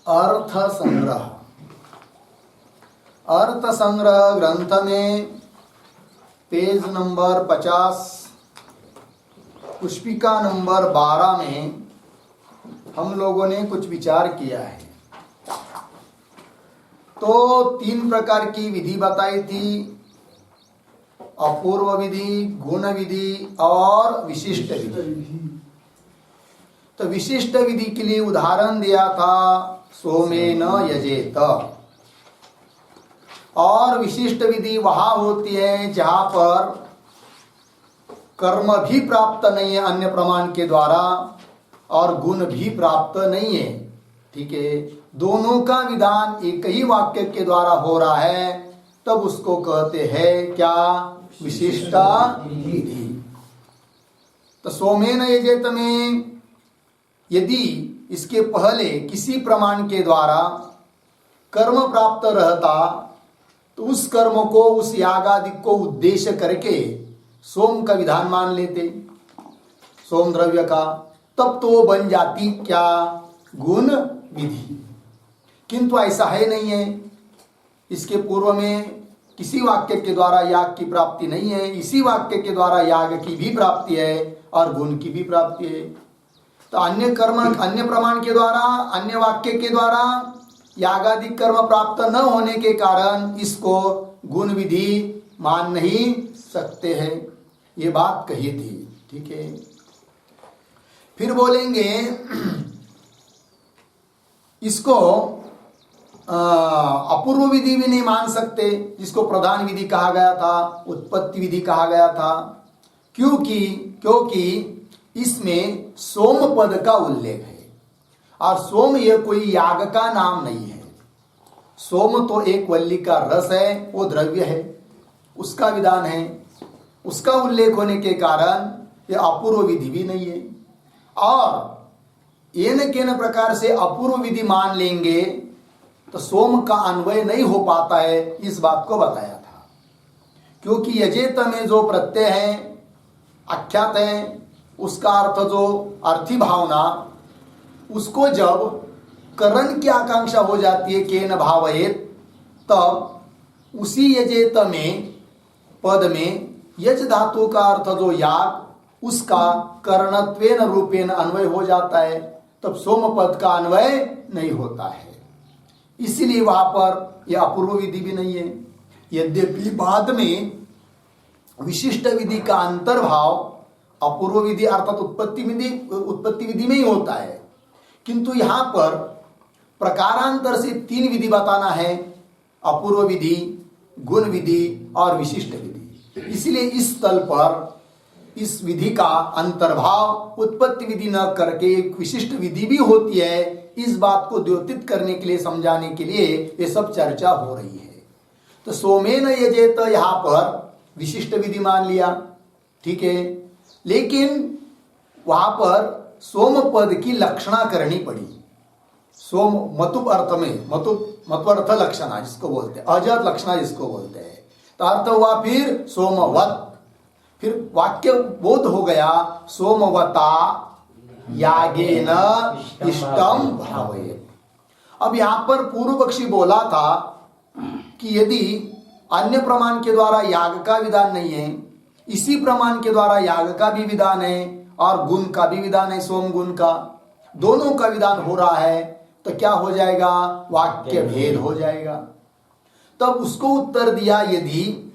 अर्थ संग्रह। अर्थ संग्रह ग्रंथ में पेज नंबर 50 पुष्पिका नंबर 12 में हम लोगों ने कुछ विचार किया है। तो 3 प्रकार की विधि बताई थी, अपूर्व विधि, गुण विधि और विशिष्ट विधि। तो विशिष्ट विधि के लिए उदाहरण दिया था सोमेन यजेत। और विशिष्ट विधि वहां होती है जहां पर कर्म भी प्राप्त नहीं है अन्य प्रमाण के द्वारा और गुण भी प्राप्त नहीं है। ठीक है, दोनों का विधान एक ही वाक्य के द्वारा हो रहा है, तब उसको कहते हैं क्या? विशिष्ट विधि। तो सोमेन यजेत में यदि इसके पहले किसी प्रमाण के द्वारा कर्म प्राप्त रहता तो उस कर्म को, उस यागादि को उद्देश्य करके सोम का विधान मान लेते, सोम द्रव्य का, तब तो वो बन जाती क्या? गुण विधि। किंतु ऐसा है नहीं है। इसके पूर्व में किसी वाक्य के द्वारा याग की प्राप्ति नहीं है, इसी वाक्य के द्वारा याग की भी प्राप्ति है और गुण की भी प्राप्ति है। तो अन्य कर्म, अन्य प्रमाण के द्वारा, अन्य वाक्य के द्वारा यागादि कर्म प्राप्त न होने के कारण इसको गुण विधि मान नहीं सकते हैं। ये बात कही थी। ठीक है, फिर बोलेंगे इसको अपूर्व विधि भी नहीं मान सकते, जिसको प्रधान विधि कहा गया था, उत्पत्ति विधि कहा गया था। क्योंकि इसमें सोम पद का उल्लेख है और सोम यह कोई याग का नाम नहीं है। सोम तो एक वल्ली का रस है, वो द्रव्य है, उसका विधान है। उसका उल्लेख होने के कारण यह अपूर्व विधि भी नहीं है। और येन केन प्रकार से अपूर्व विधि मान लेंगे तो सोम का अन्वय नहीं हो पाता है, इस बात को बताया था। क्योंकि यजेत में जो प्रत्यय है आख्यात है, उसका अर्थ जो अर्थी भावना, उसको जब करण की आकांक्षा हो जाती है केन भावयेत, तब उसी यजेत में पद में यज धातु का अर्थ जो याग, उसका कर्णत्वेन रूपेण अन्वय हो जाता है, तब सोम पद का अन्वय नहीं होता है। इसलिए वहां पर यह अपूर्व विधि भी नहीं है। यद्यपि बाद में विशिष्ट विधि का अंतर्भाव अपूर्व विधि अर्थात उत्पत्ति विधि में ही होता है, किंतु यहां पर प्रकारांतर से 3 विधि बताना है, अपूर्व विधि, गुण विधि और विशिष्ट विधि। इसलिए इस स्थल पर इस विधि का अंतर्भाव उत्पत्ति विधि न करके एक विशिष्ट विधि भी होती है, इस बात को द्योतित करने के लिए, समझाने के लिए ये सब चर्चा हो रही है। तो सोमेन यजेत यहां पर विशिष्ट विधि मान लिया, ठीक है, लेकिन वहां पर सोम पद की लक्षणा करनी पड़ी। सोम मतुप अर्थ में, मतुप लक्षणा जिसको बोलते हैं, अजत लक्षणा जिसको बोलते हैं, तो अर्थ हुआ फिर सोमवत। फिर वाक्य बोध हो गया, सोमवता यागेन इष्टम भावयेत्। अब यहां पर पूर्व पक्षी बोला था कि यदि अन्य प्रमाण के द्वारा याग का विधान नहीं है, इसी प्रमाण के द्वारा याग का भी विधान है और गुण का भी विधान है, सोम गुण का, दोनों का विधान हो रहा है, तो क्या हो जाएगा? वाक्य भेद हो जाएगा। तब उसको उत्तर दिया, यदि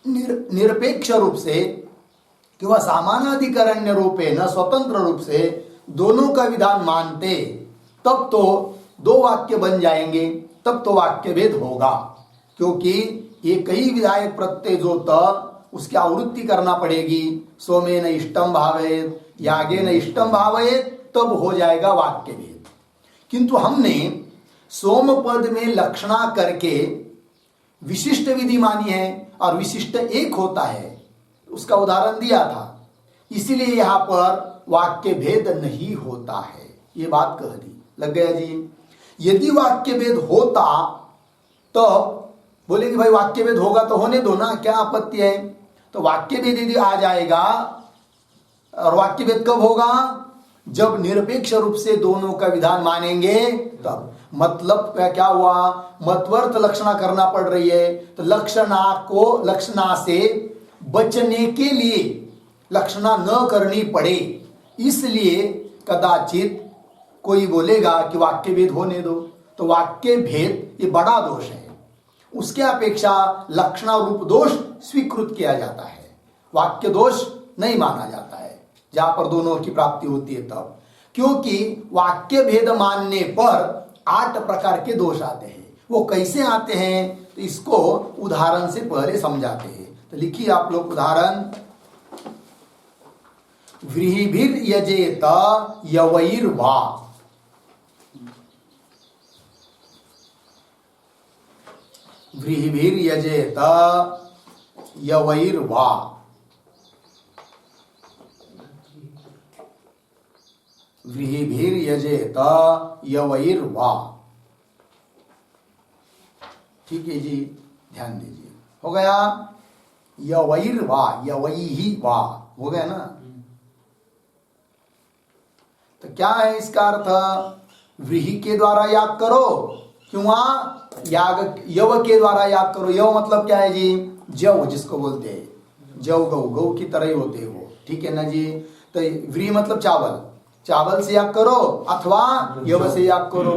निरपेक्ष रूप से कि वह सामानाधिकरण्य रूपे न स्वतंत्र रूप से दोनों का विधान मानते, तब तो दो वाक्य बन जाएंगे, तब तो वाक्य भेद होगा, क्योंकि एक ही विधायक प्रत्यय जो त उसकी आवृत्ति करना पड़ेगी। सोमे न इष्टम भावेत, यागे न इष्टम भावेत, तब हो जाएगा वाक्य भेद। किंतु हमने सोम पद में लक्षणा करके विशिष्ट विधि मानी है और विशिष्ट एक होता है, उसका उदाहरण दिया था, इसीलिए यहां पर वाक्य भेद नहीं होता है, ये बात कह दी। लग गया जी। यदि वाक्य भेद होता तो बोलेंगे भाई वाक्य भेद होगा तो होने दो ना, क्या आपत्ति है। तो वाक्य भेद यदि आ जाएगा, और वाक्य भेद कब होगा, जब निरपेक्ष रूप से दोनों का विधान मानेंगे तब। मतलब क्या हुआ, मतवर्त लक्षणा करना पड़ रही है, तो लक्षणा से बचने के लिए लक्षणा न करनी पड़े, इसलिए कदाचित कोई बोलेगा कि वाक्य भेद होने दो। तो वाक्य भेद ये बड़ा दोष है, उसके अपेक्षा लक्षणा रूप दोष स्वीकृत किया जाता है, वाक्य दोष नहीं माना जाता है जहां पर दोनों की प्राप्ति होती है तब। क्योंकि वाक्य भेद मानने पर 8 प्रकार के दोष आते हैं। वो कैसे आते हैं, तो इसको उदाहरण से पहले समझाते हैं। तो लिखिए आप लोग उदाहरण, व्रीहिभिर यजेत यवैर्वा, व्रीहिभिर यजेत यवैर्वा, व्रीहिभिर यजेत यवैर्वा। ठीक है जी, ध्यान दीजिए, हो गया यवैर्वा, यवैहि वा, हो गया ना। तो क्या है इसका अर्थ, व्रीहि के द्वारा याग करो, क्यों याग यव के द्वारा याग करो। यव मतलब क्या है जी, जव जिसको बोलते हैं, जव गौ, गौ की तरह ही होते हैं वो, ठीक है ना जी। तो व्रीहि मतलब चावल, चावल से याग करो अथवा यव से याग करो,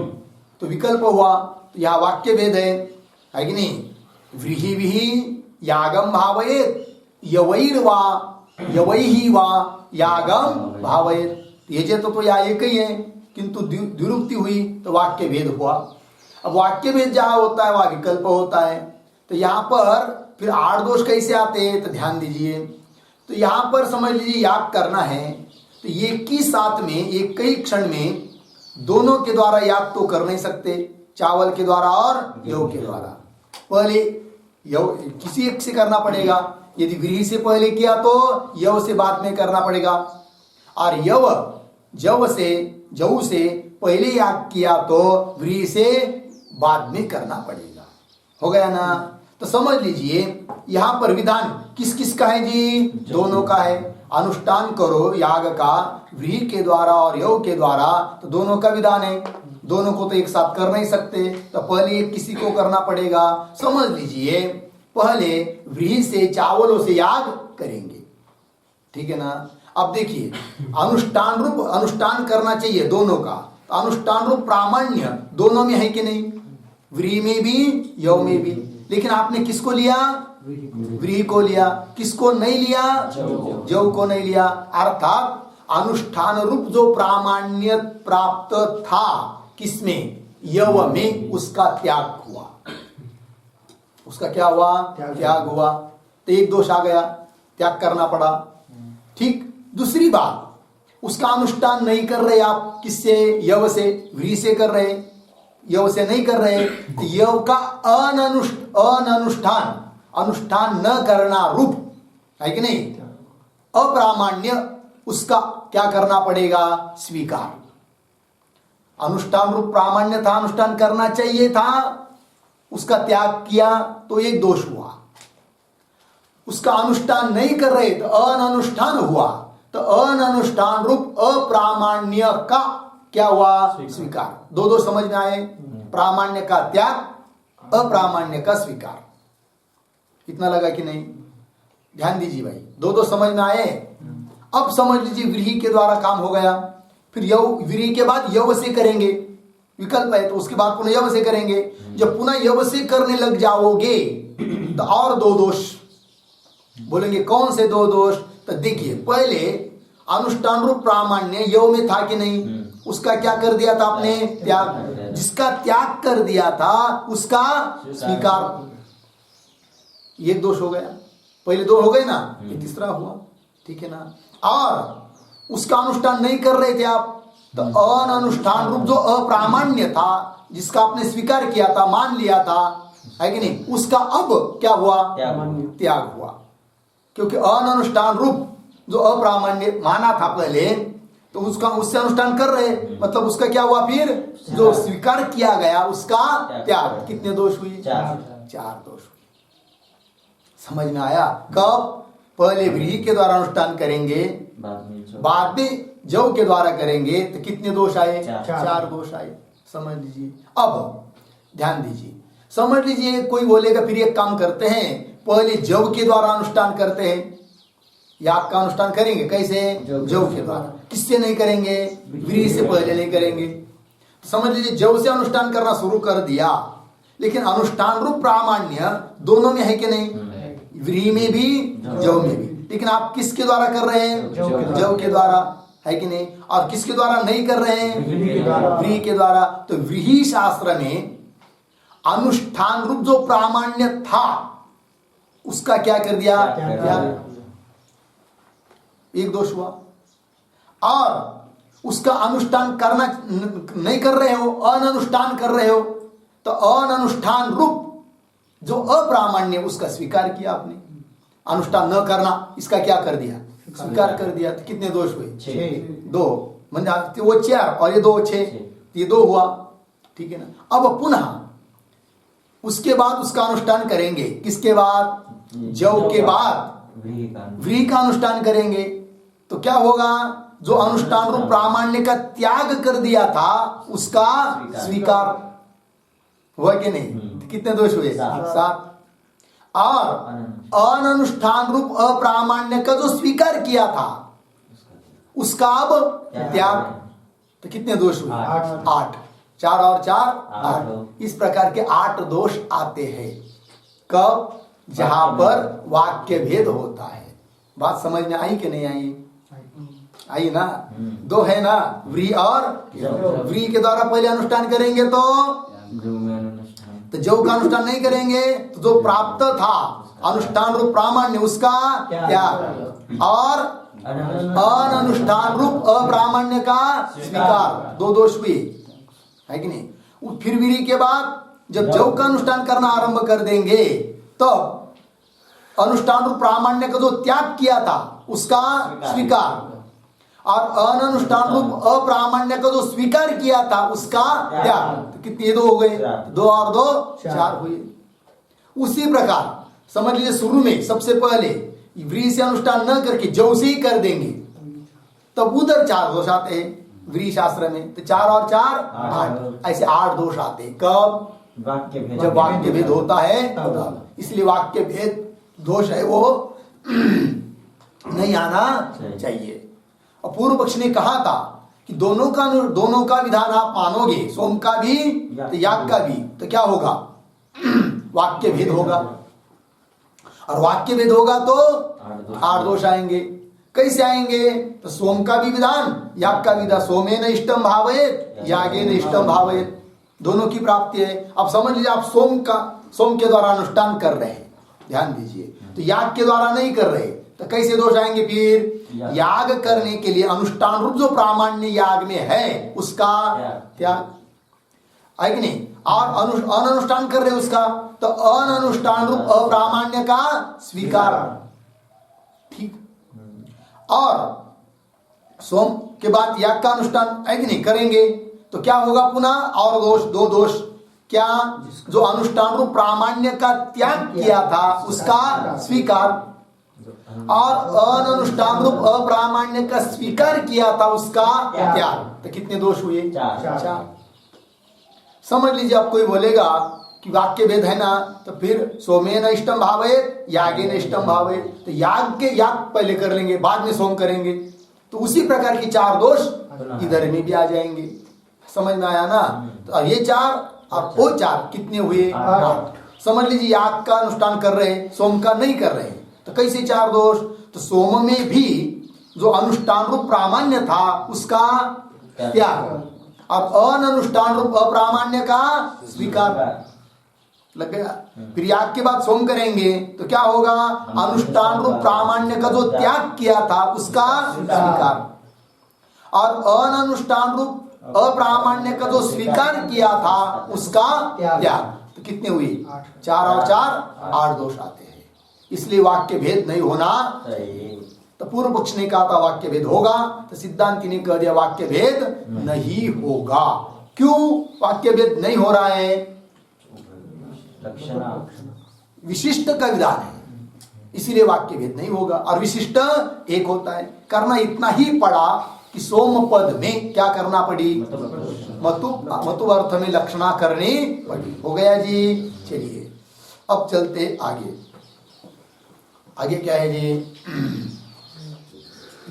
तो विकल्प हुआ। तो यहाँ वाक्य भेद है कि नहीं। व्रीहिभिः यागम भावयेत, यवैर्वा यवैहि वा यागम भावयेत। ये तो या एक ही है, किंतु द्विरुक्ति हुई तो वाक्य भेद हुआ। अब वाक्य भेद जहां होता है वहां विकल्प होता है। तो यहाँ पर फिर 8 दोष कैसे आते हैं, तो ध्यान दीजिए। तो यहाँ पर समझ लीजिए याग करना है, तो एक ही साथ में एक ही क्षण में दोनों के द्वारा याग तो कर नहीं सकते, चावल के द्वारा और यव के द्वारा। पहले यव किसी एक से करना पड़ेगा, यदि व्रीहि से पहले किया तो यव से बाद में करना पड़ेगा, और जव से पहले याग किया तो व्रीहि से बाद में करना पड़ेगा। हो गया ना। तो समझ लीजिए यहां पर विधान किस किस का है जी, दोनों का है। अनुष्ठान करो याग का व्रीहि के द्वारा और यव के द्वारा, तो दोनों का विधान है, दोनों को तो एक साथ कर नहीं सकते, तो पहले किसी को करना पड़ेगा। समझ लीजिए पहले व्रीहि से चावलों से याग करेंगे, ठीक है ना। अब देखिए अनुष्ठान रूप अनुष्ठान करना चाहिए दोनों का, तो अनुष्ठान रूप प्रामाण्य दोनों में है कि नहीं, व्रीहि में भी यव में भी। लेकिन आपने किसको लिया, व्रीहि को लिया, किसको नहीं लिया, जव को नहीं लिया। अर्थात अनुष्ठान रूप जो प्रामाण्य प्राप्त था किसमें, यव में, उसका त्याग हुआ। उसका क्या हुआ, त्याग हुआ। तो एक दोष आ गया, त्याग करना पड़ा। ठीक। दूसरी बात, उसका अनुष्ठान नहीं कर रहे आप, किससे, यव से, व्रीहि से कर रहे, यव से नहीं कर रहे, तो यव का अनुष्ठान अनुष्ठान न करना रूप है कि नहीं, अप्रामाण्य, उसका क्या करना पड़ेगा, स्वीकार। अनुष्ठान रूप प्रामाण्य था, अनुष्ठान करना चाहिए था, उसका त्याग किया तो एक दोष हुआ। उसका अनुष्ठान नहीं कर रहे तो अनुष्ठान हुआ, तो अनुष्ठान रूप अप्रामाण्य का क्या हुआ, स्वीकार। दो समझ में आए, प्रामाण्य का त्याग, अप्रामाण्य का स्वीकार। इतना लगा कि नहीं, ध्यान दीजिए भाई, दो समझ में आए। अब समझ लीजिए व्रीहि के द्वारा काम हो गया, फिर यव, व्रीहि के बाद यव से करेंगे, विकल्प है, तो उसके बाद पुनः यव से करेंगे। जब पुनः यव से करने लग जाओगे तो और 2 दोष बोलेंगे। कौन से 2 दोष, तो देखिए पहले अनुष्ठान रूप प्रामाण्य यव में था कि नहीं, उसका क्या कर दिया था आपने? त्याग। जिसका त्याग कर दिया था उसका स्वीकार। ये दोष हो गया। पहले दो हो गए ना, ये तीसरा हुआ। ठीक है ना। और उसका अनुष्ठान नहीं कर रहे थे आप, तो अनुष्ठान रूप जो अप्रामाण्य था, जिसका आपने स्वीकार किया था, मान लिया था, है कि नहीं, उसका अब क्या हुआ? त्याग हुआ। क्योंकि अनुष्ठान रूप जो अप्रामाण्य माना था पहले, तो उसका उससे अनुष्ठान कर रहे, मतलब उसका क्या हुआ? फिर जो स्वीकार किया गया उसका त्याग। कितने दोष हुए? 4 दोष हुए। समझ में आया? कब? पहले व्रीहि के द्वारा अनुष्ठान करेंगे, बाद में जव के द्वारा करेंगे, तो कितने दोष आए? 4 दोष आए। समझ लीजिए। अब ध्यान दीजिए, समझ लीजिए। कोई बोलेगा फिर एक काम करते हैं, पहले जव के द्वारा अनुष्ठान करते हैं, याग का अनुष्ठान करेंगे। कैसे? जव के द्वारा। किससे नहीं करेंगे? व्रीहि से पहले नहीं करेंगे। तो समझ लीजिए जव से अनुष्ठान करना शुरू कर दिया, लेकिन अनुष्ठान रूप प्रामाण्य दोनों में है कि नहीं? व्रीहि में भी, जव में भी। लेकिन आप किसके द्वारा कर रहे हैं? जव के द्वारा, है कि नहीं? और किसके द्वारा नहीं कर रहे हैं? व्रीहि के द्वारा। तो व्रीहि शास्त्र में अनुष्ठान रूप जो प्रामाण्य था उसका क्या कर दिया? एक दोष हुआ। और उसका अनुष्ठान करना नहीं कर रहे हो, अनुष्ठान कर रहे हो, तो अनुष्ठान रूप जो अप्रामाण्य उसका स्वीकार किया आपने। अनुष्ठान न करना, इसका क्या कर दिया? स्वीकार कर दिया। तो कितने दोष हुए? 2। मतलब वो 4 और ये 2 6, ये 2 हुआ। ठीक है ना। अब पुनः उसके बाद उसका अनुष्ठान करेंगे। किसके बाद? जव के बाद व्रीहि का अनुष्ठान करेंगे। तो क्या होगा? जो अनुष्ठान रूप प्रामाण्य का त्याग कर दिया था उसका स्वीकार हुआ कि नहीं? कितने दोष हुए? 7। और अनुष्ठान रूप अप्रामाण्य का जो स्वीकार किया था उसका अब त्याग। तो कितने दोष हुए? 8। 4 और 4 8। इस प्रकार के 8 दोष आते हैं। कब? जहां पर वाक्य भेद होता है। बात समझ में आई कि नहीं आई? आई ना। 2 है ना, व्रीहि और व्रीहि के द्वारा पहले अनुष्ठान करेंगे तो जव का अनुष्ठान नहीं करेंगे, तो जो प्राप्त था अनुष्ठान रूप प्रामाण्य उसका त्याग, और अनुष्ठान रूप अप्रामाण्य का स्वीकार। 2 दोष हुए, है कि नहीं? फिर व्रीहि के बाद जब जव का अनुष्ठान करना आरंभ कर देंगे, तब अनुष्ठान रूप प्रामाण्य का जो त्याग किया था उसका स्वीकार, और अनुष्ठान रूप अप्रामाण्य का जो स्वीकार किया था उसका त्याग। तो कितने 2 हो गए? 2 और 2 4 हुए। उसी प्रकार समझ लीजिए, शुरू में सबसे पहले व्रीहि से अनुष्ठान न करके जव से ही कर देंगे, तब उधर 4 दोष आते हैं व्रीहि शास्त्र में। तो 4 और 4 8, ऐसे 8 दोष आते हैं। कब? जब वाक्य भेद होता है तब। इसलिए वाक्य भेद दोष है वो नहीं आना चाहिए। और पूर्व पक्ष ने कहा था कि दोनों का विधान आप मानोगे, सोम का भी तो याग का भी, तो क्या होगा? वाक्य भेद होगा, और वाक्य भेद होगा तो 8 दोष आएंगे। कैसे आएंगे? तो सोम का भी विधान, याग का विधान। सोमेन इष्टम भावयेत, यागेन इष्टम भावयेत, दोनों की प्राप्ति है। अब समझ लीजिए आप सोम के द्वारा अनुष्ठान कर रहे हैं, ध्यान दीजिए, तो याग के द्वारा नहीं कर रहे, तो कैसे दोष आएंगे? फिर याग करने के लिए अनुष्ठान रूप जो प्रामाण्य याग में है उसका त्याग, है कि नहीं? और अनुष्ठान कर रहे उसका, तो अनुष्ठान रूप अप्रामाण्य का स्वीकार। ठीक। और सोम के बाद याग का अनुष्ठान, है कि नहीं, करेंगे, तो क्या होगा? पुनः और दोष, 2 दोष। क्या? जो अनुष्ठान रूप प्रामाण्य का त्याग किया था उसका स्वीकार, और अनुष्ठान रूप अप्रामाण्य का स्वीकार किया था उसका त्याग। तो कितने दोष हुए? 4। समझ लीजिए, आप कोई बोलेगा कि वाक्य भेद है ना, तो फिर सोमेन इष्टम भावयेत, यागेन इष्टम भावयेत, तो याग पहले कर लेंगे, बाद में सोम करेंगे। तो उसी प्रकार की 4 दोष इधर में भी आ जाएंगे। समझ में आया ना? तो ये 4 और वो 4 कितने हुए? 8। समझ लीजिए याग का अनुष्ठान कर रहे, सोम का नहीं कर रहे, तो कैसे 4 दोष? तो सोम में भी जो अनुष्ठान रूप प्रामाण्य था उसका त्याग। अब अननुष्ठान रूप अप्रामाण्य का स्वीकार लग गया। फिर याग के बाद सोम करेंगे तो क्या होगा? अनुष्ठान रूप प्रामाण्य का जो त्याग किया था उसका स्वीकार, और अननुष्ठान रूप अप्रामाण्य का जो स्वीकार किया था उसका त्याग। तो कितने हुए? 4 और 4 8 दोष आते हैं। इसलिए वाक्य भेद नहीं होना। तो पूर्व पक्ष ने कहा था वाक्य भेद होगा, तो सिद्धांति ने कह दिया वाक्य भेद नहीं होगा। क्यों वाक्य भेद नहीं हो रहा है? विशिष्ट का विधान है, इसीलिए वाक्य भेद नहीं होगा। और विशिष्ट एक होता है। करना इतना ही पड़ा कि सोम पद में क्या करना पड़ी? मतु अर्थ में लक्षणा करनी पड़ी। हो गया जी। चलिए अब चलते आगे। आगे क्या है जी?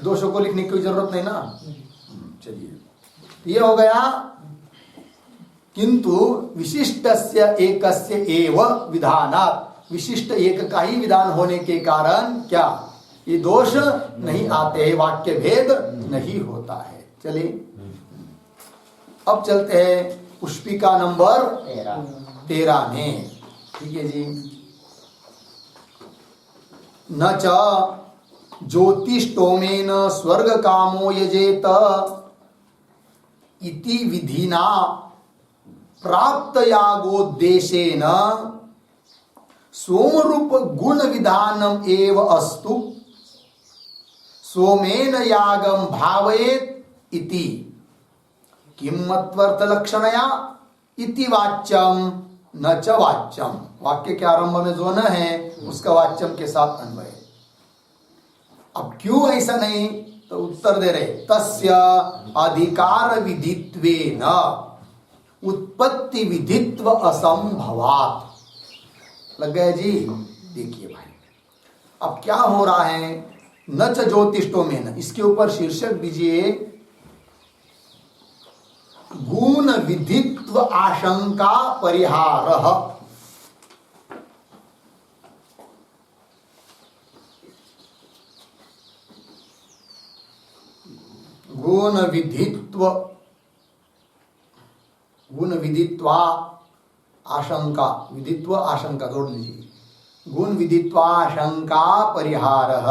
दोषों को लिखने की जरूरत नहीं ना। चलिए ये हो गया। किंतु विशिष्टस्य एकस्य एव विधानात्, विशिष्ट एक का ही विधान होने के कारण क्या ये दोष नहीं आते हैं, वाक्य भेद नहीं होता है। चलिए अब चलते हैं पुष्पिका नंबर 13 में। ठीक है जी। न च ज्योतिष्टोमेन स्वर्ग कामो यजेत इति विधिना प्राप्त यागोद्देशेन सोमरूप गुण विधानम एव अस्तु सोमेन यागम भावयेत इति किम मत्वर्थ लक्षणया इति वाच्यम न च वाच्यम। वाक्य के आरंभ में जो न है उसका वाच्यम के साथ अन्वय। अब क्यों ऐसा नहीं? तो उत्तर दे रहे तस्य अधिकार विधित्वेन उत्पत्ति विधित्व असंभवात्। लग गया जी। देखिए भाई अब क्या हो रहा है? न च ज्योतिष्टो में न, इसके ऊपर शीर्षक दीजिए गुण विधित्व आशंका परिहारः। गुण विदित्वा आशंका, विदित्व आशंका जोड़ लीजिए। गुण विदित्वा आशंका परिहारः।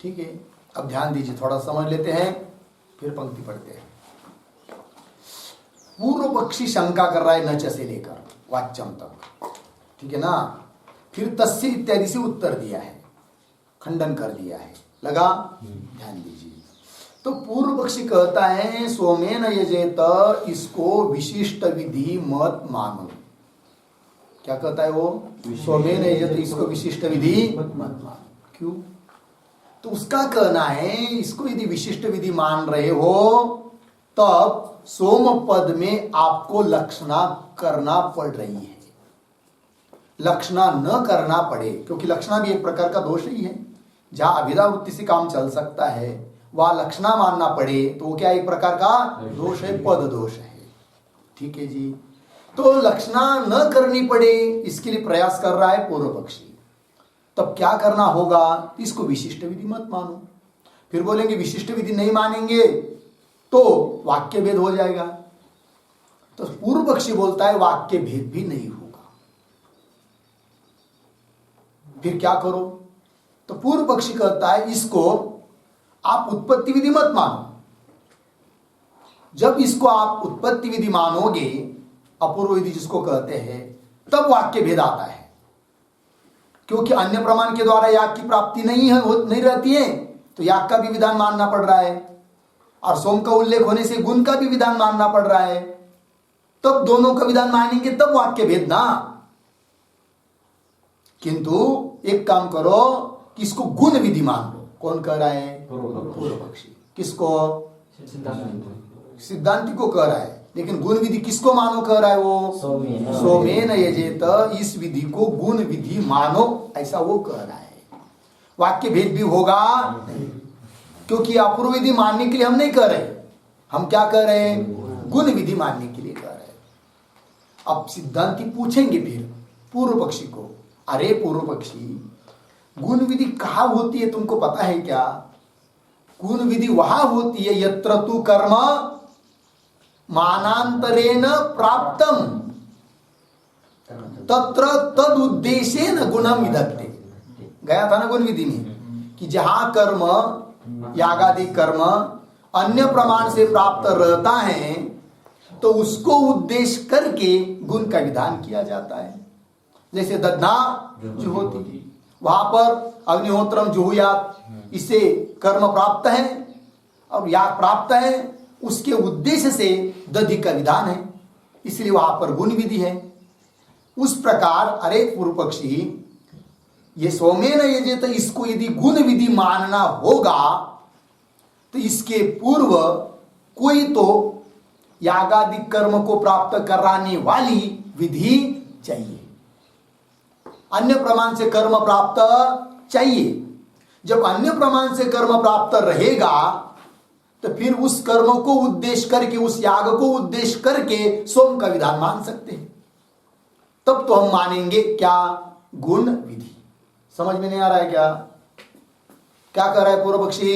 ठीक है, अब ध्यान दीजिए, थोड़ा समझ लेते हैं फिर पंक्ति पढ़ते हैं। पूर्व पक्षी शंका कर रहा है नच से लेकर वाच्यम तक, ठीक है ना। फिर तस्य इत्यादि से उत्तर दिया है, खंडन कर दिया है। लगा? ध्यान दीजिए। तो पूर्व पक्षी कहता है सोमेन यजेत, इसको विशिष्ट विधि मत मानो। क्या कहता है वो? सोमेन यजेत, इसको विशिष्ट विधि मत मानो। क्यों? तो उसका कहना है इसको यदि विशिष्ट विधि मान रहे हो तब सोम पद में आपको लक्षणा करना पड़ रही है। लक्षणा न करना पड़े, क्योंकि लक्षणा भी एक प्रकार का दोष ही है। जहां अभिधा वृत्ति से काम चल सकता है वह लक्षणा मानना पड़े तो वो क्या एक प्रकार का दोष है, पद दोष है। ठीक है जी। तो लक्षणा न करनी पड़े इसके लिए प्रयास कर रहा है पूर्व पक्षी। तब क्या करना होगा? इसको विशिष्ट विधि मत मानो। फिर बोलेंगे विशिष्ट विधि नहीं मानेंगे तो वाक्य भेद हो जाएगा। तो पूर्व पक्षी बोलता है वाक्य भेद भी नहीं होगा। फिर क्या करो? तो पूर्व पक्षी कहता है इसको आप उत्पत्ति विधि मत मानो। जब इसको आप उत्पत्ति विधि मानोगे, अपूर्व विधि जिसको कहते हैं, तब वाक्य भेद आता है। क्योंकि अन्य प्रमाण के द्वारा याग की प्राप्ति नहीं रहती है, तो याग का भी विधान मानना पड़ रहा है, और सोम का उल्लेख होने से गुण का भी विधान मानना पड़ रहा है। तब दोनों का विधान मानेंगे तब वाक्य भेद ना। किंतु एक काम करो कि इसको गुण विधि मान लो। कौन कह रहा है? पूर्व पक्षी। किसको? सिद्धांति को कह रहा है। लेकिन गुण विधि किसको मानो कह रहा है वो? सोमेन यजेत, इस विधि को गुण विधि मानो, ऐसा वो कह रहा है। वाक्य भेद भी होगा नहीं। क्योंकि अपूर्व विधि मानने के लिए हम नहीं कर रहे, हम क्या कर रहे हैं, गुण विधि मानने के लिए कर रहे हैं। अब सिद्धांती पूछेंगे फिर पूर्व पक्षी को, अरे पूर्व पक्षी, गुण विधि कहाँ होती है तुमको पता है क्या? गुण विधि वहां होती है यत्र तु कर्म मानांतरेण प्राप्तम तत्र तद उद्देश्येन गुणम विधत्ते। गया था ना गुण विधि में कि जहां कर्म यागादि कर्म अन्य प्रमाण से प्राप्त रहता है तो उसको उद्देश्य करके गुण का विधान किया जाता है। जैसे दधना जुहोति, वहां पर अग्निहोत्रम जुहुयात, इससे कर्म प्राप्त है और याग प्राप्त है, उसके उद्देश्य से दधि का विधान है, इसलिए वहां पर गुण विधि है। उस प्रकार अरे पूर्व पक्षी, ये सोमेन यजेत, इसको यदि गुण विधि मानना होगा तो इसके पूर्व कोई तो यागादि कर्म को प्राप्त कराने वाली विधि चाहिए, अन्य प्रमाण से कर्म प्राप्त चाहिए। जब अन्य प्रमाण से कर्म प्राप्त रहेगा तो फिर उस कर्म को उद्देश्य करके, उस याग को उद्देश्य करके सोम का विधान मान सकते हैं, तब तो हम मानेंगे क्या, गुण विधि। समझ में नहीं आ रहा है क्या? क्या कर रहा है पूर्व पक्षी?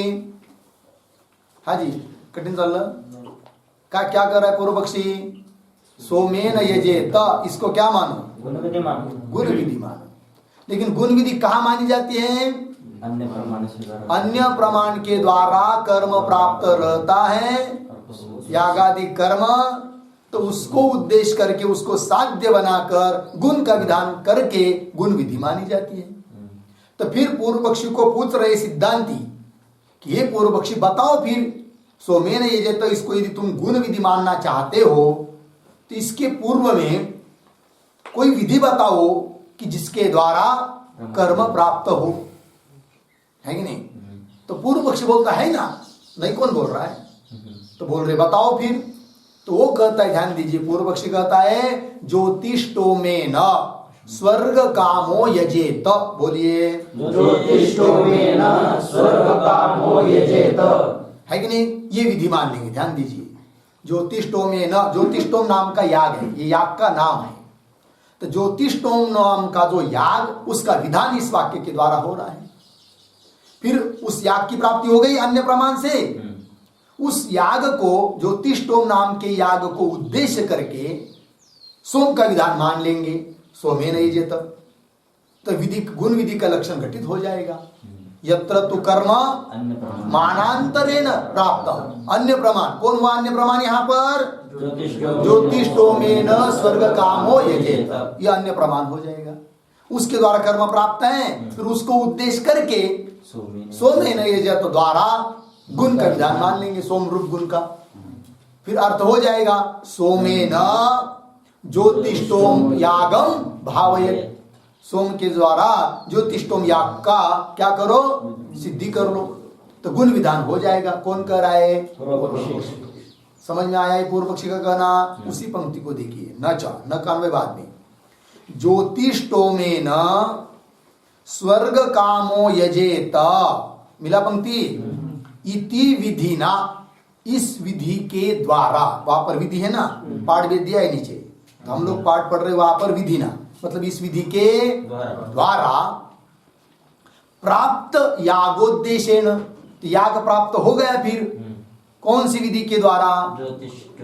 हाँ जी, कठिन चल रहा क्या कर रहा है पूर्व पक्षी? सोमेन यजेत, इसको क्या मानो, गुण विधि मानो, गुण विधि मानो। लेकिन गुण विधि कहाँ मानी जाती है? अन्य प्रमाण से, अन्य प्रमाण के द्वारा कर्म प्राप्त रहता है यागादि कर्म, तो उसको उद्देश्य करके, उसको साध्य बनाकर गुण का विधान करके गुण विधि मानी जाती है। तो फिर पूर्व पक्षी को पूछ रहे सिद्धांती कि ये पूर्व पक्षी बताओ फिर, सोमेन यजेत, तो इसको यदि तुम गुण विधि मानना चाहते हो तो इसके पूर्व में कोई विधि बताओ कि जिसके द्वारा कर्म प्राप्त हो, है कि नहीं? तो पूर्व पक्षी बोलता है ना, नहीं कौन बोल रहा है? तो बोल रहे बताओ फिर। तो वो कहता है, ध्यान दीजिए, पूर्व पक्षी कहता है ज्योतिष्टोमेन स्वर्ग कामो यजेत। बोलिए, ज्योतिष्टोमेन स्वर्ग कामो यजेत, है कि नहीं? ये विधि मान लेंगे, ध्यान दीजिए। ज्योतिष्टोमेन, ज्योतिष्टोम नाम का याग है, ये याग का नाम है। तो ज्योतिष्टोम नाम का जो याग, उसका विधान इस वाक्य के द्वारा हो रहा है। फिर उस याग की प्राप्ति हो गई अन्य प्रमाण से, उस याग को, ज्योतिष्टोम नाम के याग को उद्देश्य करके सोम का विधान मान लेंगे, सोमेन यजेत। तो विधि, गुण विधि का लक्षण घटित हो जाएगा। यत्र तु कर्म मानांतरेण प्राप्त, अन्य प्रमाण, कौन हुआ अन्य प्रमाण यहाँ पर? ज्योतिष्टोमेन स्वर्ग कामो यजेत, यह अन्य प्रमाण हो जाएगा। उसके द्वारा कर्म प्राप्त है, फिर उसको उद्देश्य करके सोमेन यजेत द्वारा गुण का विधान मान लेंगे, सोम रूप गुण का। फिर अर्थ हो जाएगा सोमेन ज्योतिष्टोम यागम भावयेत्, सोम के द्वारा ज्योतिष्टोम याग का क्या करो, सिद्धि कर लो। तो गुण विधान हो जाएगा। कौन कह रहा है? समझ में आया है पूर्व पक्षी का कहना? उसी पंक्ति को देखिए, न कानवे बाद में, ज्योतिष्टोमेन स्वर्ग कामो यजेत, मिला पंक्ति, इति विधिना, इस विधि के द्वारा, वहां पर विधि है ना, पाठ वेद दिया है नीचे, तो हम लोग पाठ पढ़ रहे, वहां पर विधि ना मतलब इस विधि के द्वारा प्राप्त यागोद्देशेन, तो याग प्राप्त हो गया। फिर कौन सी विधि के द्वारा?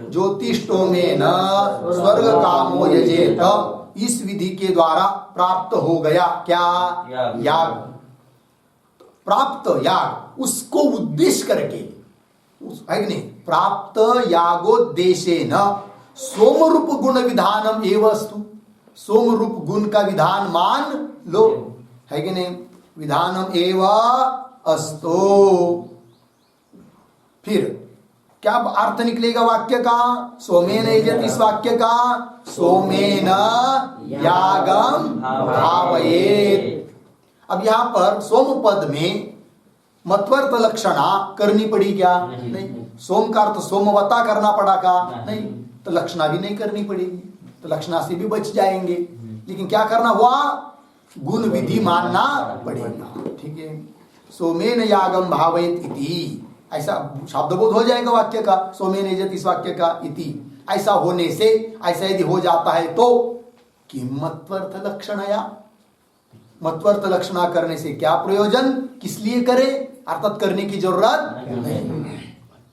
ज्योतिष्टोमेन स्वर्ग कामो यजेत, इस विधि के द्वारा प्राप्त हो गया क्या? याग। प्राप्त याग, उसको उद्देश्य करके, है कि नहीं? प्राप्त यागोद्देशेन सोम रूप गुण विधानम एवस्तु, सोम रूप गुण का विधान मान लो, है कि नहीं? विधानम एव अस्तो। फिर क्या अर्थ निकलेगा वाक्य का? सोमेन यजेत, इस वाक्य का सोमेन यागम भावयेत्। अब यहां पर सोम पद में मत्वर्थ लक्षणा करनी पड़ी क्या? नहीं। सोम का अर्थ सोमवता करना पड़ा का? नहीं। तो लक्षणा भी नहीं करनी पड़ेगी, तो लक्षणा से भी बच जाएंगे। लेकिन क्या करना हुआ? गुण विधि मानना पड़ेगा। ठीक है, सोमेन यागम भावयेत इति, ऐसा शब्दबोध हो जाएगा वाक्य का, सोमेन यजत इस वाक्य का इति, ऐसा होने से, ऐसा यदि हो जाता है तो किम मत्वर्थ लक्षणया, मत्वर्थ लक्षणा करने से क्या प्रयोजन, किस लिए करे, अर्थात करने की जरूरत नहीं।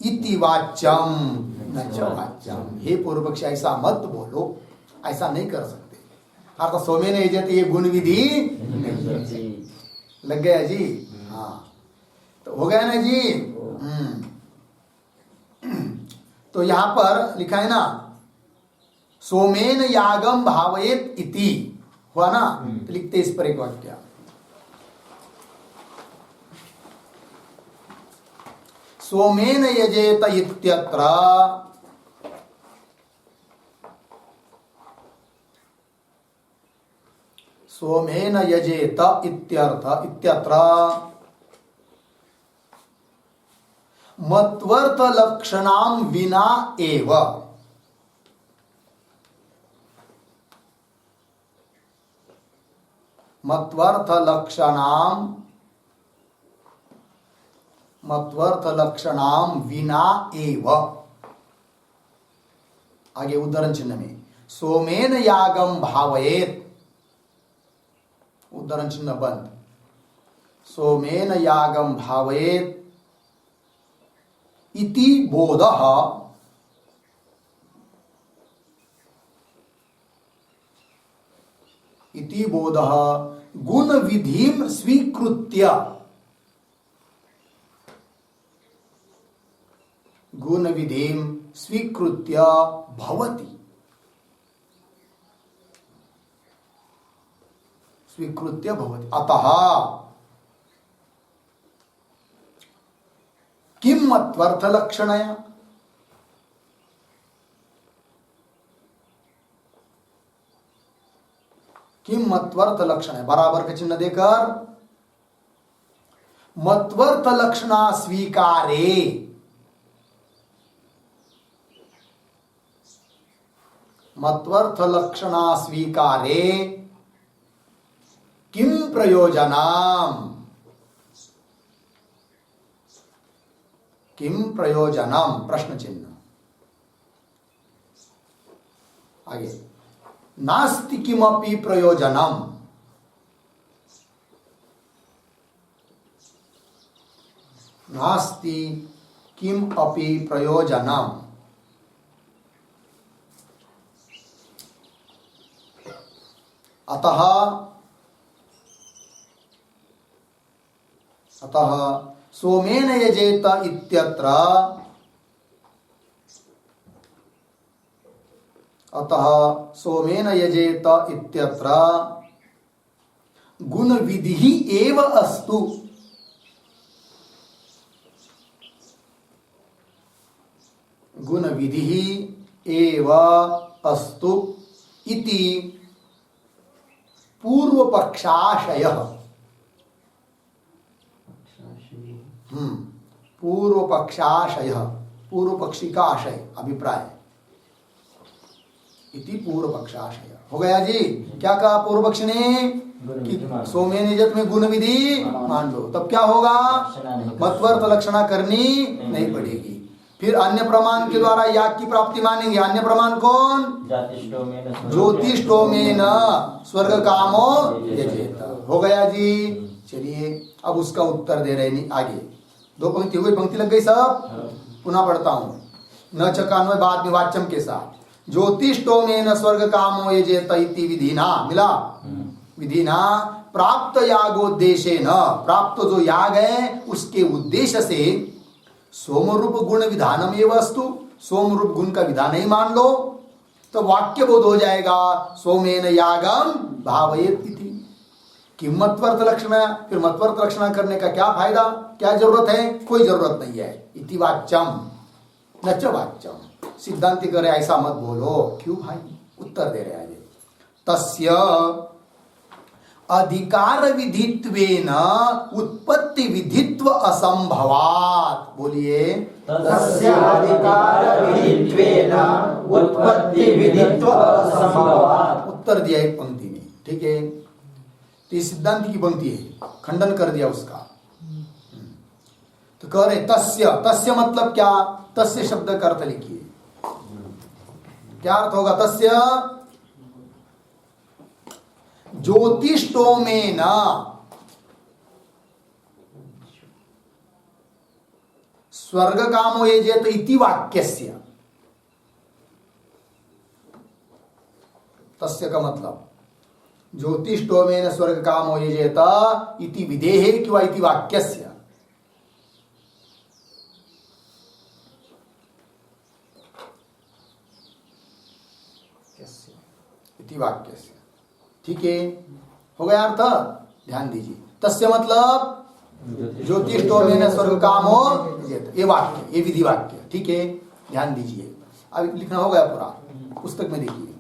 इति वाच्यम न च वाच्यम, हे पूर्व पक्षी ऐसा मत बोलो, ऐसा नहीं कर सकते। अर्थात सोमेन यजत ये गुण विधि लग गया जी, हाँ तो हो गया ना जी। तो यहां पर लिखा है ना सोमेन यागम भावयेत इति, हुआ ना, तो लिखते इस पर एक वाक्य, सोमेन यजेत इत्यत्र, सोमेन यजेत इत्यत्र मत्वर्थ लक्षणाम विना एव, मत्वर्थ लक्षणाम विना एव, आगे उदाहरण चिन्ह में सोमेन यागम भावयेत, उदाहरण चिन्ह बंद, सोमेन यागम भावयेत इति बोधः, इति बोधः गुण विधिम स्वीकृत्य, गुण विधिम स्वीकृत्य भवति, स्वीकृत्य भवति, अतः किम मत्वर्थ लक्षणया, किम मत्वर्थ लक्षण है, बराबर का चिन्ह देकर मत्वर्थ लक्षणा स्वीकारे, मत्वर्थ लक्षणा स्वीकारे किम प्रयोजनम, किम प्रयोजनम, प्रश्न चिन्ह, आगे नास्ति किमपि प्रयोजनम, नास्ति किम अपि प्रयोजनम, अतः सोमेन यजेत इत्यत्र, अतः सोमेन यजेत इत्यत्र गुण विधि एव अस्तु, गुण विधि एव अस्तु इति पूर्व पक्षाशयः, पूर्व पक्षाशयः, पूर्व पक्षी का आशय अभिप्राय, इति पूर्व पक्षाशय, हो गया जी। क्या कहा पूर्व पक्ष ने कि सोमेन यजत में गुण विधि मान लो, तब क्या होगा, मत्वर्थ लक्षणा करनी नहीं पड़ेगी। फिर अन्य प्रमाण के द्वारा याग की प्राप्ति मानेंगे, अन्य प्रमाण कौन, ज्योतिष्टोमेन स्वर्ग कामो यजेत, हो गया जी। चलिए अब उसका उत्तर दे रहे हैं, आगे दो पंक्ति हुई, पंक्ति लग गई सब, पुनः पढ़ता हूं, न चकान्वय बाद में वाच्यम के साथ, ज्योतिष्टोमेन स्वर्ग कामो यजेत इति विधिना, मिला विधिना प्राप्त यागोद्देश्य न, प्राप्त जो याग है उसके उद्देश्य से सोम रूप गुण विधानम एव अस्तु, सोम रूप गुण का विधान ही मान लो, तो वाक्य बोध हो जाएगा सोमेन यागम भावयेत इति। किम मत्वर्थ लक्षण, फिर मत्वर्थ लक्षण करने का क्या फायदा, क्या जरूरत है, कोई जरूरत नहीं है। इति वाच्यम न च वाच्यम, सिद्धांति करे ऐसा मत बोलो, क्यों भाई, उत्तर दे रहे हैं, तस्य अधिकार विधित्वेन उत्पत्ति विधित्व असंभवात्, बोलिए, तस्य अधिकार विधित्वेन उत्पत्ति विधित्व असंभवात्, उत्तर दिया एक पंक्ति में, ठीक है। तो ये सिद्धांत की पंक्ति है, खंडन कर दिया उसका, तो कह रहे तस्य, तस्य मतलब क्या? तस्य शब्द का अर्थ लिखिए, क्या अर्थ होगा तस्य? ज्योतिष्टोमेन स्वर्ग कामो यजेत इति वाक्यस्य। तस्य का मतलब ज्योतिष्टोमेन स्वर्ग कामो यजेत इति विधेहे किंवा इति वाक्यस्य। इति वाक्यस्य, ठीक है, हो गया अर्थ? ध्यान दीजिए, तस्य मतलब ज्योतिष्टोमेन स्वर्ग कामो यजेत, ये वाक्य, ये विधि वाक्य, ठीक है, ध्यान दीजिए। अब लिखना हो गया पूरा, पुस्तक में देखिए,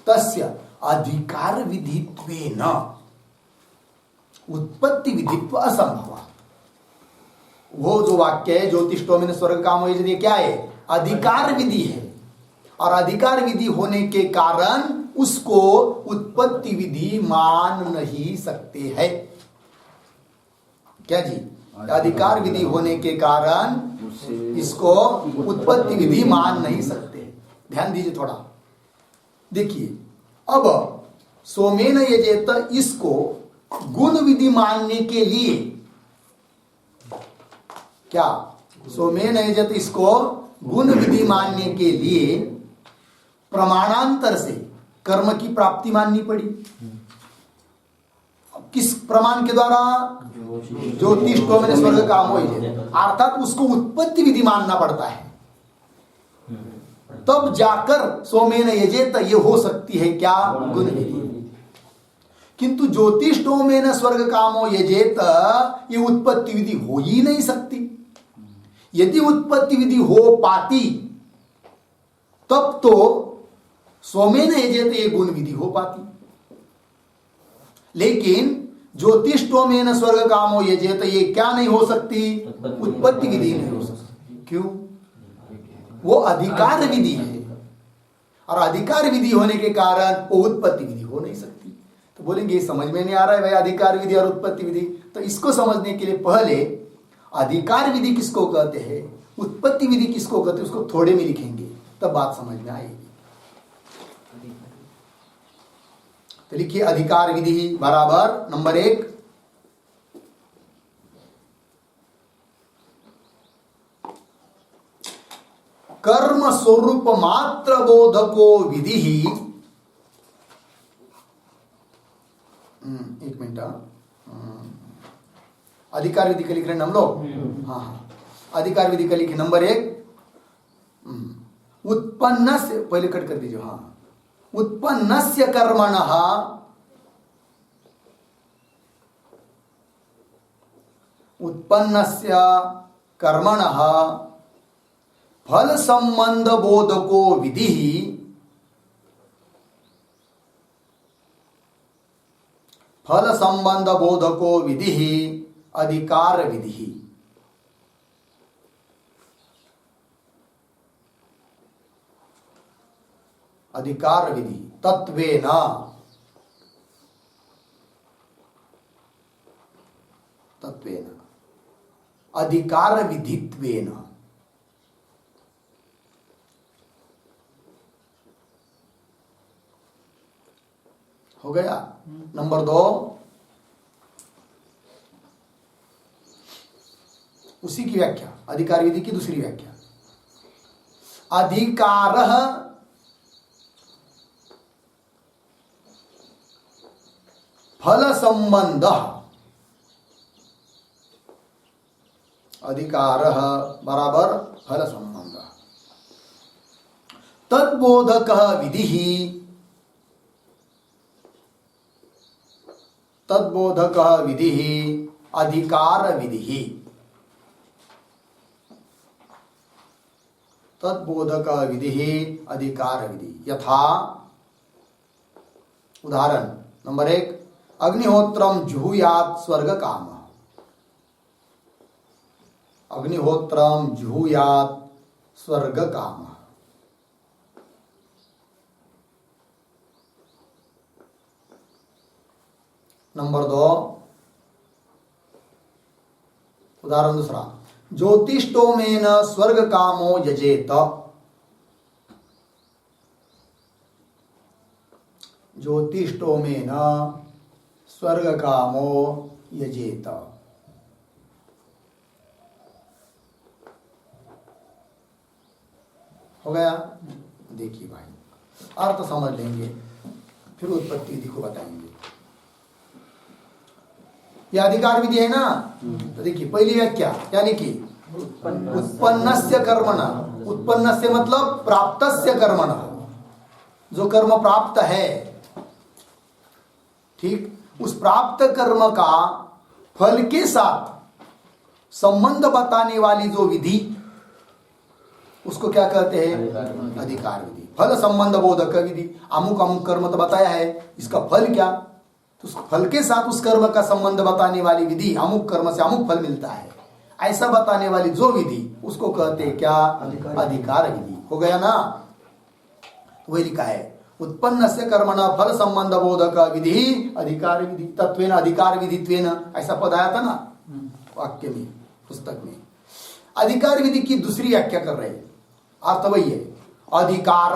तस्य अधिकार विधित्वेन उत्पत्ति विधित्व असंभव। वो जो वाक्य है ज्योतिष्टोमेन स्वर्ग कामो यजेत, ये क्या है? अधिकार विधि है, और अधिकार विधि होने के कारण उसको उत्पत्ति विधि मान नहीं सकते हैं। क्या जी? अधिकार विधि होने के कारण इसको उत्पत्ति विधि मान नहीं सकते। ध्यान दीजिए थोड़ा, देखिए, अब सोमेन यजेत, इसको गुण विधि मानने के लिए क्या? सोमेन यजेत, इसको गुण विधि मानने के लिए प्रमाणांतर से कर्म की प्राप्ति माननी पड़ी। किस प्रमाण के द्वारा? ज्योतिष्टोमेन स्वर्ग कामो यजेत, अर्थात उसको उत्पत्ति विधि मानना पड़ता है, तब जाकर सोमेन यजेत ये हो सकती है क्या? गुण विधि। किंतु ज्योतिष्टोमेन स्वर्ग कामो यजेत ये उत्पत्ति विधि हो ही नहीं सकती। यदि उत्पत्ति विधि हो पाती तब तो सोमेन यजेत ये गुण विधि हो पाती, लेकिन ज्योतिष्टोमेन स्वर्ग कामो यजेत ये क्या नहीं हो सकती? उत्पत्ति विधि नहीं हो सकती। क्यों? वो अधिकार विधि है, और अधिकार विधि होने के कारण वो उत्पत्ति विधि हो नहीं सकती। तो बोलेंगे समझ में नहीं आ रहा है भाई, अधिकार विधि और उत्पत्ति विधि। तो इसको समझने के लिए पहले अधिकार विधि किसको कहते हैं, उत्पत्ति विधि किसको कहते हैं, उसको थोड़े में लिखेंगे, तब बात समझ में आएगी। तो लिखिए, अधिकार विधि बराबर नंबर 1 कर्म स्वरूप मात्र बोधको विधि। एक मिनट, अधिकार विधि का लिख रहे हैं हम लोग। हाँ, अधिकार विधि का लिखे नंबर 1 उत्पन्न से, पहले कट कर दीजिए। हाँ, उत्पन्नस्य कर्मणः फल संबंध बोधको विधि अधिकार विधि। अधिकार विधि तत्वेन अधिकार विधित्वेन। हो गया। नंबर 2 उसी की व्याख्या, अधिकार विधि की दूसरी व्याख्या, अधिकारः फल संबंध। अधिकारः बराबर फल संबंध। तद्बोधकः विधिः, तद्बोधकः विधिः अधिकार विधिः। तद्बोधकः विधिः अधिकार विधि। यथा, उदाहरण नंबर 1 अग्निहोत्रम जुहुयात स्वर्ग काम। अग्निहोत्रम जुहुयात स्वर्ग काम। नंबर 2 उदाहरण दूसरा ज्योतिष्टोमेन स्वर्ग कामो यजेत। ज्योतिष्टोमेन स्वर्ग कामो यजेत। हो गया। देखिए भाई, अर्थ समझ लेंगे फिर उत्पत्ति विधि को बताएंगे। यह अधिकार विधि है ना, तो देखिए पहली व्याख्या क्या लिखी, उत्पन्नस्य कर्मणा। उत्पन्नस्य मतलब प्राप्तस्य कर्मणा, जो कर्म प्राप्त है, ठीक, उस प्राप्त कर्म का फल के साथ संबंध बताने वाली जो विधि, उसको क्या कहते हैं, अधिकार विधि। फल संबंध बोधक विधि। अमुक अमुक कर्म तो बताया है, इसका फल क्या, तो उस फल के साथ उस कर्म का संबंध बताने वाली विधि, अमुक कर्म से अमुक फल मिलता है, ऐसा बताने वाली जो विधि, उसको कहते हैं क्या, अधिकार विधि। हो गया ना। वही लिखा है, उत्पन्न से कर्मणा फल संबंध बोधक विधि अधिकार विधि। तत्वेन अधिकार विधित्वेन, ऐसा पद आया था ना वाक्य में, पुस्तक में। अधिकार विधि की दूसरी व्याख्या कर रहे हैं, अर्थ वही है, अधिकार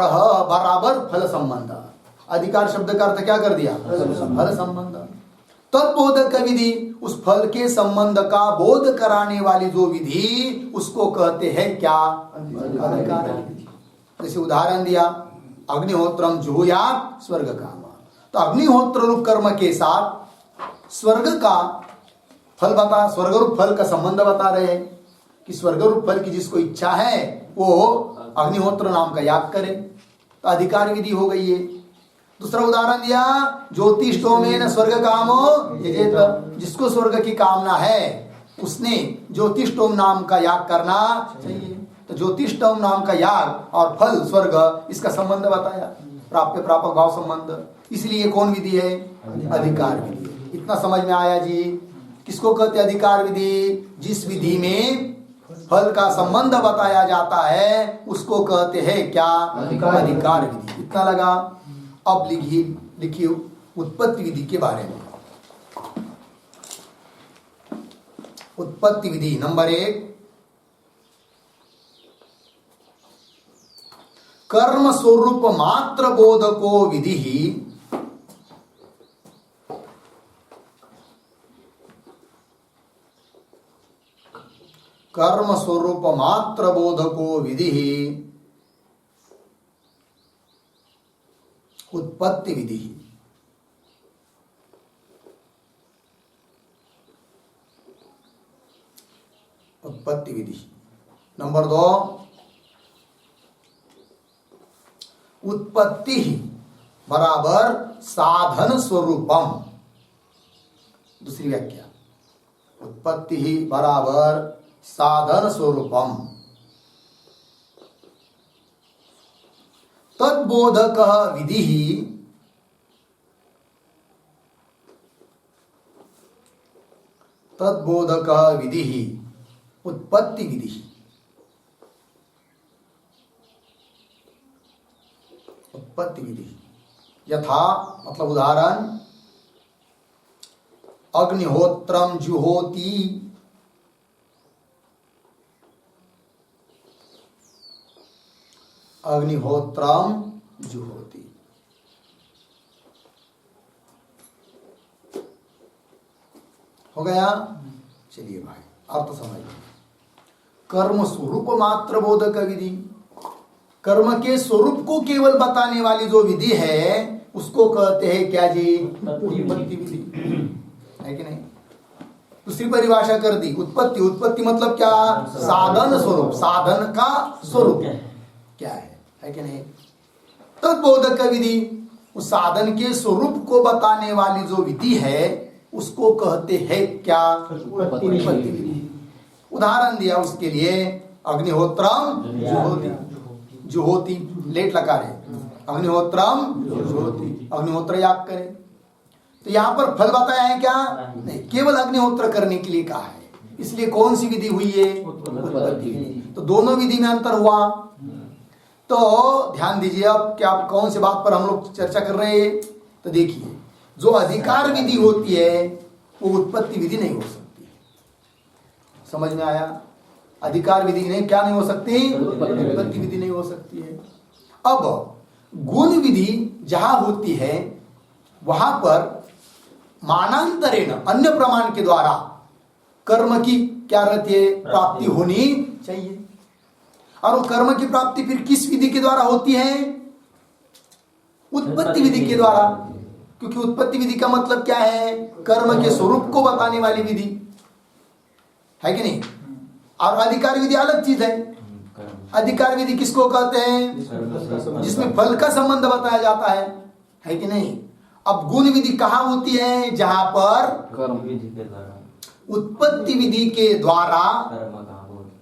बराबर फल संबंध। अधिकार शब्द का अर्थ क्या कर दिया, फल संबंध। तत्बोधक विधि, उस फल के संबंध का बोध कराने वाली जो विधि, उसको कहते हैं क्या, अधिकार विधि। जैसे उदाहरण दिया, अग्निहोत्रम जुहुयात् स्वर्ग काम। तो अग्निहोत्र रूप कर्म के साथ स्वर्ग का फल बता, स्वर्ग रूप फल का संबंध बता रहे हैं कि स्वर्ग रूप फल की जिसको इच्छा है वो अग्निहोत्र नाम का याग करे, तो अधिकार विधि हो गई है। दूसरा उदाहरण दिया, ज्योतिष्टोमेन स्वर्ग कामो यजेत। जिसको स्वर्ग की कामना है उसने ज्योतिष्टोम नाम का याग करना चाहिए। तो ज्योतिष्टोम नाम का याग और फल स्वर्ग, इसका संबंध बताया, प्राप्य प्रापक भाव संबंध। इसलिए कौन विधि है, अधिकार विधि। इतना समझ में आया जी। किसको कहते अधिकार विधि, जिस विधि में फल का संबंध बताया जाता है उसको कहते हैं क्या, अधिकार विधि। इतना लगा। अब लिखिए उत्पत्ति विधि के बारे में। उत्पत्ति विधि नंबर 1, कर्म स्वरूप मात्र बोधको विधि ही कर्म स्वरूप मात्र बोधको विधि ही उत्पत्ति विधि। उत्पत्ति विधि नंबर 2, उत्पत्ति बराबर साधन स्वरूपम। दूसरी व्याख्या, उत्पत्ति बराबर साधन स्वरूपम। तद्बोधक विधि तद्बोधक विधि उत्पत्ति विधि। उत्पत्ति विधि यथा, मतलब उदाहरण, अग्निहोत्रम जुहोति। अग्निहोत्रम जुहोति। हो गया। चलिए भाई, अब तो समझ गए। कर्म स्वरूप मात्र बोधक विधि, कर्म के स्वरूप को केवल बताने वाली जो विधि है उसको कहते हैं क्या जी, उत्पत्ति विधि, है कि नहीं। दूसरी परिभाषा कर दी, उत्पत्ति। उत्पत्ति मतलब क्या, साधन स्वरूप, साधन का स्वरूप क्या है कि नहीं। तद्बोधक विधि, उस साधन के स्वरूप को बताने वाली जो विधि है उसको कहते हैं क्या, उत्पत्ति विधि। उदाहरण दिया उसके लिए, अग्निहोत्रम जुहोति। जुहोति लेट लकार है, अग्निहोत्रम जुहोति, अग्निहोत्र याग करे। तो यहाँ पर फल बताया है क्या, नहीं, केवल अग्निहोत्र करने के लिए कहा है। इसलिए कौन सी विधि हुई है, उत्पत्ति विधि। तो दोनों विधि में अंतर हुआ। तो ध्यान दीजिए, अब क्या, कौन सी बात पर हम लोग चर्चा कर रहे हैं। तो देखिए, जो अधिकार विधि होती है वो उत्पत्ति विधि नहीं हो सकती। समझ में आया। अधिकार विधि नहीं, क्या नहीं हो सकती, उत्पत्ति विधि नहीं हो सकती है। अब गुण विधि जहां होती है वहां पर मानांतरेण अन्य प्रमाण के द्वारा कर्म की क्या रहती है, प्राप्ति होनी चाहिए। और वो कर्म की प्राप्ति फिर किस विधि के द्वारा होती है, उत्पत्ति विधि के द्वारा। क्योंकि उत्पत्ति विधि का मतलब क्या है, कर्म के स्वरूप को बताने वाली विधि है कि नहीं। और अधिकार विधि अलग चीज है। अधिकार विधि किसको कहते हैं, जिसमें फल का संबंध बताया जाता है कि नहीं। अब गुण विधि कहां होती है, जहां पर उत्पत्ति विधि के द्वारा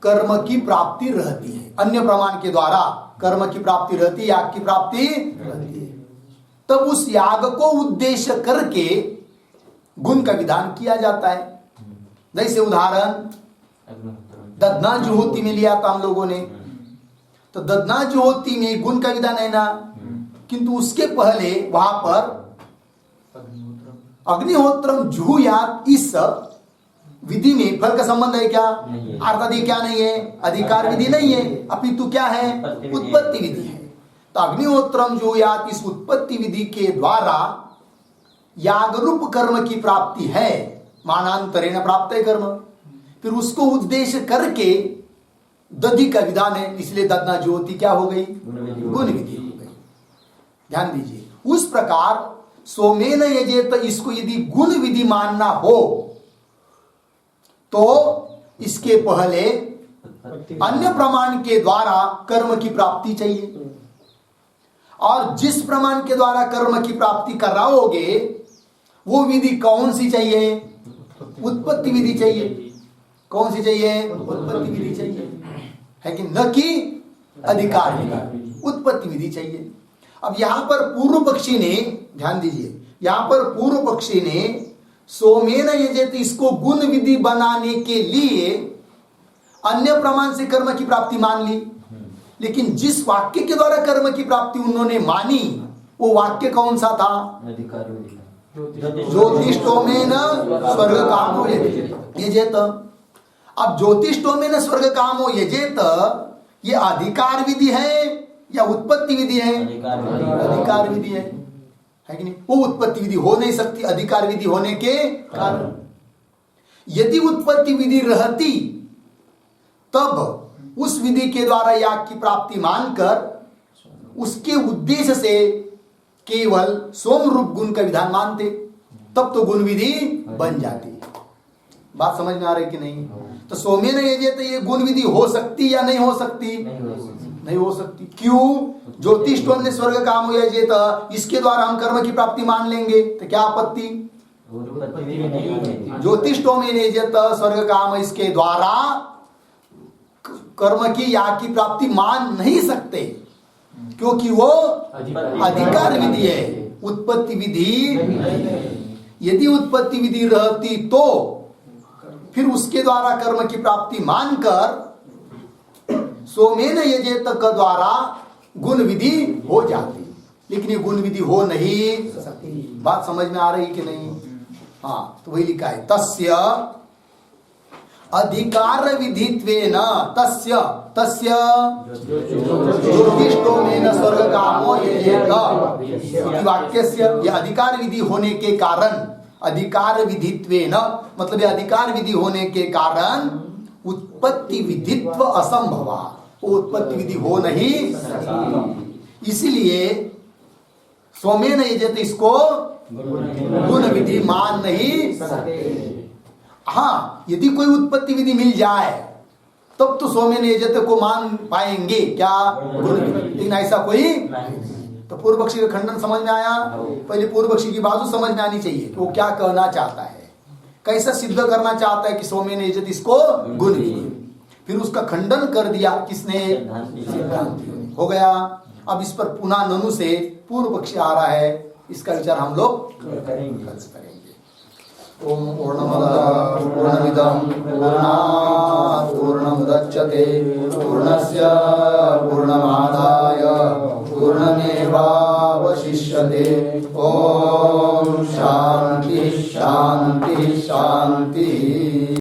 कर्म की प्राप्ति रहती है, अन्य प्रमाण के द्वारा कर्म की प्राप्ति रहती है, याग की प्राप्ति रहती है। तब उस याग को उद्देश्य करके गुण का विधान किया जाता है। जैसे उदाहरण दधना जुहोती में लिया था हम लोगों ने, तो दधना जुहोती में गुण का विधान है ना, किंतु उसके पहले वहां पर अग्निहोत्रम जुहुयात इस विधि में फल का संबंध है क्या, अर्थात ये क्या नहीं है, अधिकार विधि नहीं है, अपितु क्या है, उत्पत्ति विधि है। तो अग्निहोत्रम जुहुयात इस उत्पत्ति विधि के द्वारा याग रूप कर्म की प्राप्ति है, मानांतरेण प्राप्त है कर्म। फिर उसको उद्देश्य करके दधि का विधान है, इसलिए दधना ज्योति क्या हो गई, गुण विधि हो गई। ध्यान दीजिए, उस प्रकार सोमेन यजेत, इसको यदि गुण विधि मानना हो तो इसके पहले अन्य प्रमाण के द्वारा कर्म की प्राप्ति चाहिए। और जिस प्रमाण के द्वारा कर्म की प्राप्ति कराओगे वो विधि कौन सी चाहिए, उत्पत्ति विधि चाहिए। कौन सी चाहिए, उत्पत्ति विधि चाहिए, है कि न कि अधिकार विधि, उत्पत्ति विधि चाहिए। अब यहां पर पूर्व पक्षी ने, ध्यान दीजिए, यहां पर पूर्व पक्षी ने सोमेन यजेत इसको गुण विधि बनाने के लिए अन्य प्रमाण से कर्म की प्राप्ति मान ली, लेकिन जिस वाक्य के द्वारा कर्म की प्राप्ति उन्होंने मानी वो वाक्य कौन सा था, ज्योतिष्टोमेन स्वर्ग कामो यजेत। अब ज्योतिष्टोमेन स्वर्ग कामो यजेत ये अधिकार विधि है या उत्पत्ति विधि है, अधिकार विधि है कि नहीं। वो उत्पत्ति विधि हो नहीं सकती अधिकार विधि होने के कारण। यदि उत्पत्ति विधि रहती तब उस विधि के द्वारा याग की प्राप्ति मानकर उसके उद्देश्य से केवल सोम रूप गुण का विधान मानते, तब तो गुण विधि बन जाती। बात समझ में आ रही कि नहीं। तो सोमेन यजेत ये गुण विधि हो सकती या नहीं हो सकती, नहीं हो सकती। क्यों, ज्योतिष्टोम ने स्वर्ग काम यजेत, इसके द्वारा हम कर्म की प्राप्ति मान लेंगे तो क्या आपत्ति, ज्योतिष्टोम यजेत स्वर्ग काम, इसके द्वारा कर्म की याग की प्राप्ति मान नहीं सकते क्योंकि वो अधिकार विधि है, उत्पत्ति विधि। यदि उत्पत्ति विधि रहती तो फिर उसके द्वारा कर्म की प्राप्ति मानकर सोमेन यजेत के द्वारा गुण विधि हो जाती, लेकिन ये गुण विधि हो नहीं सकती। बात समझ में आ रही कि नहीं। हाँ, तो वही लिखा है, तस्य अधिकार विधित्वेन, तस्य तस्य ज्योतिष्टोमेन स्वर्ग कामो यजेत इति वाक्यस्य, यह अधिकार विधि होने के कारण, अधिकार विधित्वेन मतलब यह अधिकार विधि होने के कारण उत्पत्ति विधित्व असंभव, वो उत्पत्ति विधि हो नहीं सकती। इसलिए सोमेन यजेत इसको गुण विधि मान नहीं सकते। हाँ, यदि कोई उत्पत्ति विधि मिल जाए तब तो सोमेन यजेत को मान पाएंगे क्या, गुण विधि, लेकिन ऐसा कोई नहीं। तो पूर्व पक्षी का खंडन समझ में आया। पहले पूर्व पक्षी की बाजू समझ में आनी चाहिए कि वो क्या कहना चाहता है, कैसा सिद्ध करना चाहता है कि सोमेन यजेत इसको गुण विधि। फिर उसका खंडन कर दिया किसने, सिद्धांति हो गया। अब इस पर पुनः ननु से पूर्व पक्षी आ रहा है, इसका विचार हम लोग करेंगे। ओम पूर्णमदः पूर्णमिदं पूर्णात् पूर्णमुदच्यते पूर्णस्य